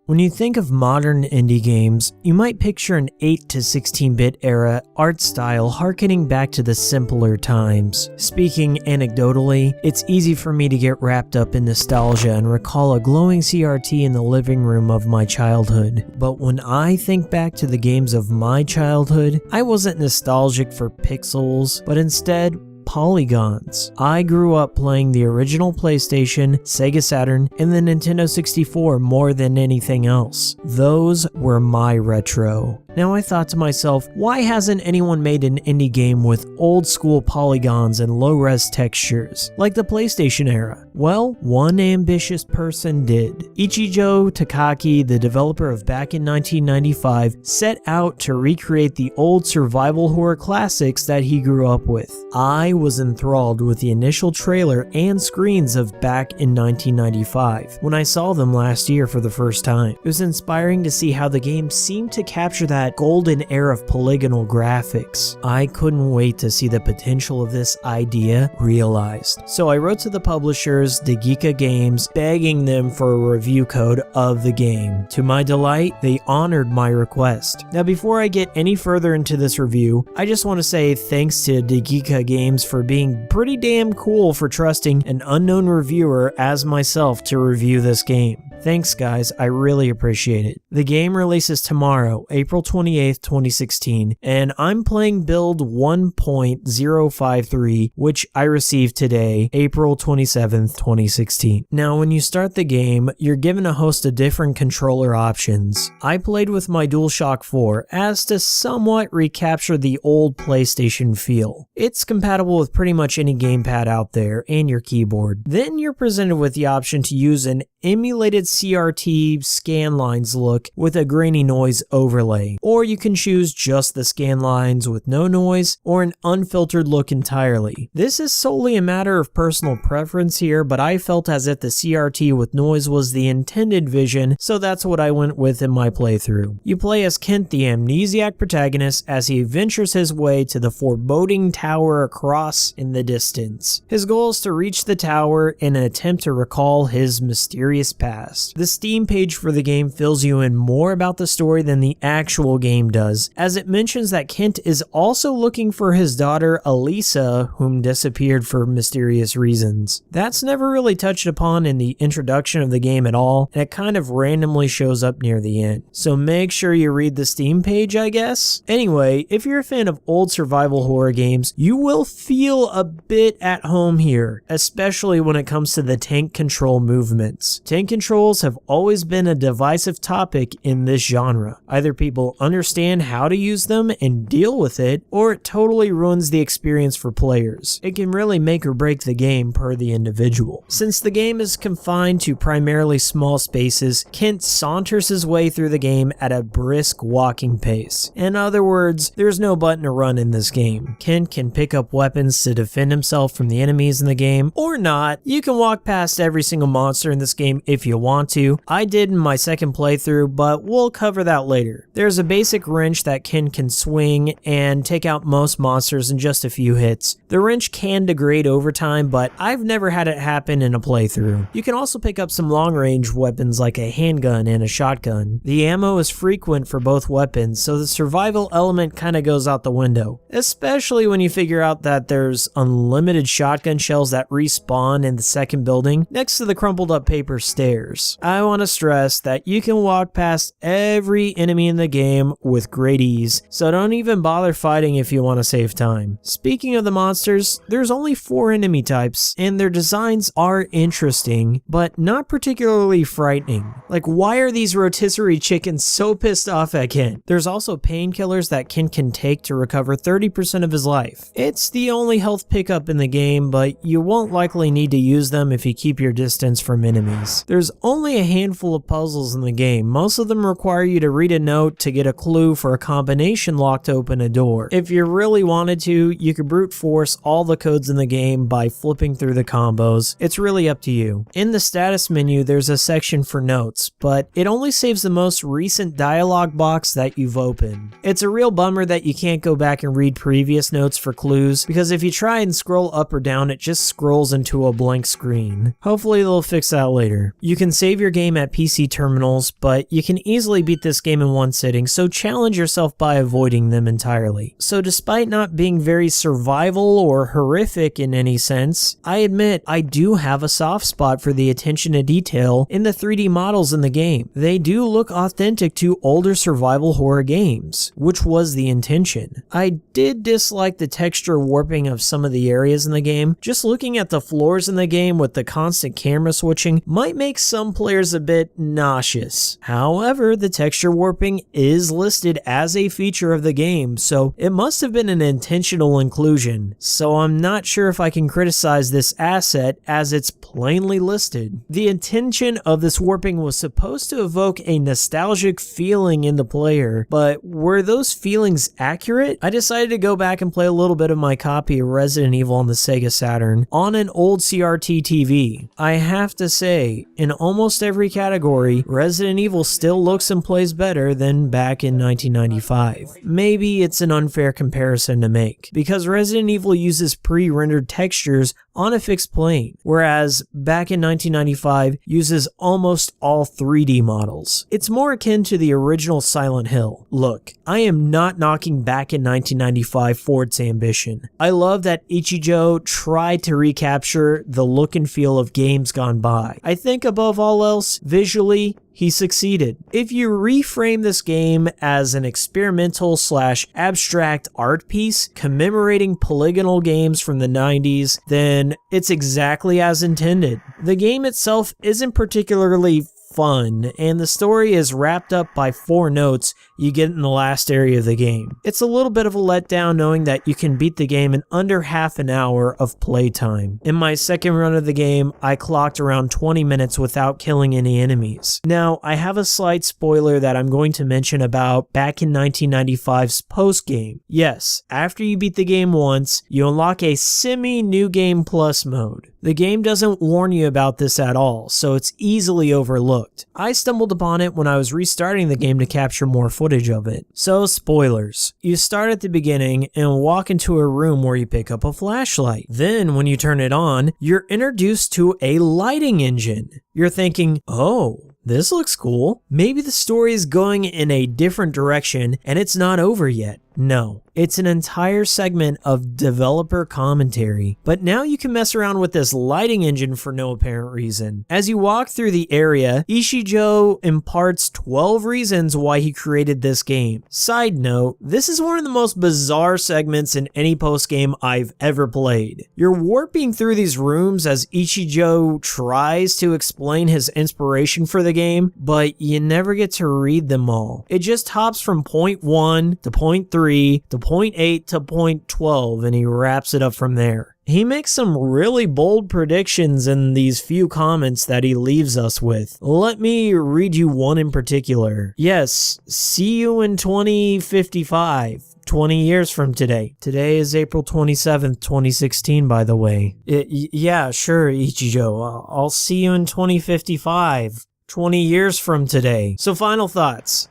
When you think of modern indie games, you might picture an 8 to 16-bit era art style harkening back to the simpler times. Speaking anecdotally, it's easy for me to get wrapped up in nostalgia and recall a glowing CRT in the living room of my childhood. But when I think back to the games of my childhood, I wasn't nostalgic for pixels, but instead polygons. I grew up playing the original PlayStation, Sega Saturn, and the Nintendo 64 more than anything else. Those were my retro. Now I thought to myself, why hasn't anyone made an indie game with old school polygons and low-res textures, like the PlayStation era? Well, one ambitious person did. Ichijo Takaki, the developer of back in 1995, set out to recreate the old survival horror classics that he grew up with. I was enthralled with the initial trailer and screens of back in 1995 when I saw them last year for the first time. It was inspiring to see how the game seemed to capture that golden era of polygonal graphics. I couldn't wait to see the potential of this idea realized. So I wrote to the publishers, Degica Games, begging them for a review code of the game. To my delight, they honored my request. Now before I get any further into this review, I just want to say thanks to Degica Games for being pretty damn cool for trusting an unknown reviewer as myself to review this game. Thanks guys, I really appreciate it. The game releases tomorrow, April 28th, 2016, and I'm playing build 1.053, which I received today, April 27th, 2016. Now when you start the game, you're given a host of different controller options. I played with my DualShock 4 as to somewhat recapture the old PlayStation feel. It's compatible with pretty much any gamepad out there and your keyboard. Then you're presented with the option to use an emulated CRT scan lines look with a grainy noise overlay, or you can choose just the scan lines with no noise or an unfiltered look entirely. This is solely a matter of personal preference here, but I felt as if the CRT with noise was the intended vision, so that's what I went with in my playthrough. You play as Kent, the amnesiac protagonist, as he ventures his way to the foreboding tower across in the distance. His goal is to reach the tower in an attempt to recall his mysterious past. The Steam page for the game fills you in more about the story than the actual game does, as it mentions that Kent is also looking for his daughter Elisa, whom disappeared for mysterious reasons. That's never really touched upon in the introduction of the game at all, and it kind of randomly shows up near the end. So make sure you read the Steam page, I guess. Anyway, if you're a fan of old survival horror games, you will feel a bit at home here, especially when it comes to the tank control movements. Tank controls have always been a divisive topic in this genre. Either people understand how to use them and deal with it, or it totally ruins the experience for players. It can really make or break the game per the individual. Since the game is confined to primarily small spaces, Kent saunters his way through the game at a brisk walking pace. In other words, there's no button to run in this game. Kent can pick up weapons to defend himself from the enemies in the game, or not. You can walk past every single monster in this game if you want to. I did in my second playthrough, but we'll cover that later. There's a basic wrench that Ken can swing and take out most monsters in just a few hits. The wrench can degrade over time, but I've never had it happen in a playthrough. You can also pick up some long-range weapons like a handgun and a shotgun. The ammo is frequent for both weapons, so the survival element kind of goes out the window, especially when you figure out that there's unlimited shotgun shells that respawn in the second building next to the crumpled up paper stairs. I want to stress that you can walk past every enemy in the game with great ease, so don't even bother fighting if you want to save time. Speaking of the monsters, there's only 4 enemy types, and their designs are interesting, but not particularly frightening. Like, why are these rotisserie chickens so pissed off at Ken? There's also painkillers that Ken can take to recover 30% of his life. It's the only health pickup in the game, but you won't likely need to use them if you keep your distance from enemies. There's only a handful of puzzles in the game. Most of them require you to read a note to get a clue for a combination lock to open a door. If you really wanted to, you could brute force all the codes in the game by flipping through the combos. It's really up to you. In the status menu, there's a section for notes, but it only saves the most recent dialogue box that you've opened. It's a real bummer that you can't go back and read previous notes for clues, because if you try and scroll up or down, it just scrolls into a blank screen. Hopefully they'll fix that later. You can save your game at PC terminals, but you can easily beat this game in one sitting, so challenge yourself by avoiding them entirely. So despite not being very survival or horrific in any sense, I admit I do have a soft spot for the attention to detail in the 3D models in the game. They do look authentic to older survival horror games, which was the intention. I did dislike the texture warping of some of the areas in the game. Just looking at the floors in the game with the constant camera switching might make some players a bit nauseous. However, the texture warping is listed as a feature of the game, so it must have been an intentional inclusion. So I'm not sure if I can criticize this asset as it's plainly listed. The intention of this warping was supposed to evoke a nostalgic feeling in the player, but were those feelings accurate? I decided to go back and play a little bit of my copy of Resident Evil on the Sega Saturn on an old CRT TV. I have to say, in almost every category, Resident Evil still looks and plays better than back in 1995. Maybe it's an unfair comparison to make, because Resident Evil uses pre-rendered textures on a fixed plane, whereas back in 1995 uses almost all 3D models. It's more akin to the original Silent Hill. Look, I am not knocking back in 1995 for its ambition. I love that Ichijo tried to recapture the look and feel of games gone by. I think above all else, visually, he succeeded. If you reframe this game as an experimental / abstract art piece commemorating polygonal games from the 90s, then it's exactly as intended. The game itself isn't particularly fun, and the story is wrapped up by 4 notes you get in the last area of the game. It's a little bit of a letdown knowing that you can beat the game in under half an hour of playtime. In my second run of the game, I clocked around 20 minutes without killing any enemies. Now, I have a slight spoiler that I'm going to mention about back in 1995's post-game. Yes, after you beat the game once, you unlock a semi-new game plus mode. The game doesn't warn you about this at all, so it's easily overlooked. I stumbled upon it when I was restarting the game to capture more footage of it. So, spoilers. You start at the beginning and walk into a room where you pick up a flashlight. Then, when you turn it on, you're introduced to a lighting engine. You're thinking, oh, this looks cool. Maybe the story is going in a different direction and it's not over yet. No, it's an entire segment of developer commentary. But now you can mess around with this lighting engine for no apparent reason. As you walk through the area, Ichijo imparts 12 reasons why he created this game. Side note, this is one of the most bizarre segments in any post-game I've ever played. You're warping through these rooms as Ichijo tries to explain his inspiration for the game, but you never get to read them all. It just hops from point 1 to point 3 to point 8 to point 12, and he wraps it up from there. He makes some really bold predictions in these few comments that he leaves us with. Let me read you one in particular. Yes, see you in 2055. 20 years from today. Today is April 27th, 2016, by the way. Yeah, sure, Ichijo. I'll see you in 2055. 20 years from today. So final thoughts.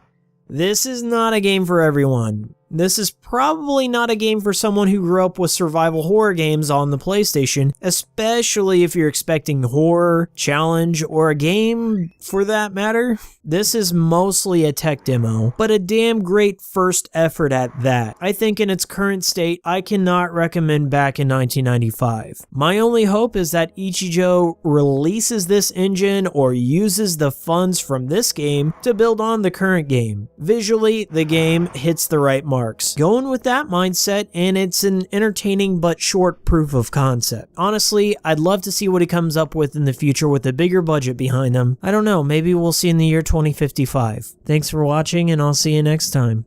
This is not a game for everyone. This is probably not a game for someone who grew up with survival horror games on the PlayStation, especially if you're expecting horror, challenge, or a game for that matter. This is mostly a tech demo, but a damn great first effort at that. I think in its current state, I cannot recommend back in 1995. My only hope is that Ichijo releases this engine or uses the funds from this game to build on the current game. Visually, the game hits the right marks. Going with that mindset, and it's an entertaining but short proof of concept. Honestly, I'd love to see what he comes up with in the future with a bigger budget behind him. I don't know, maybe we'll see in the year 2055. Thanks for watching, and I'll see you next time.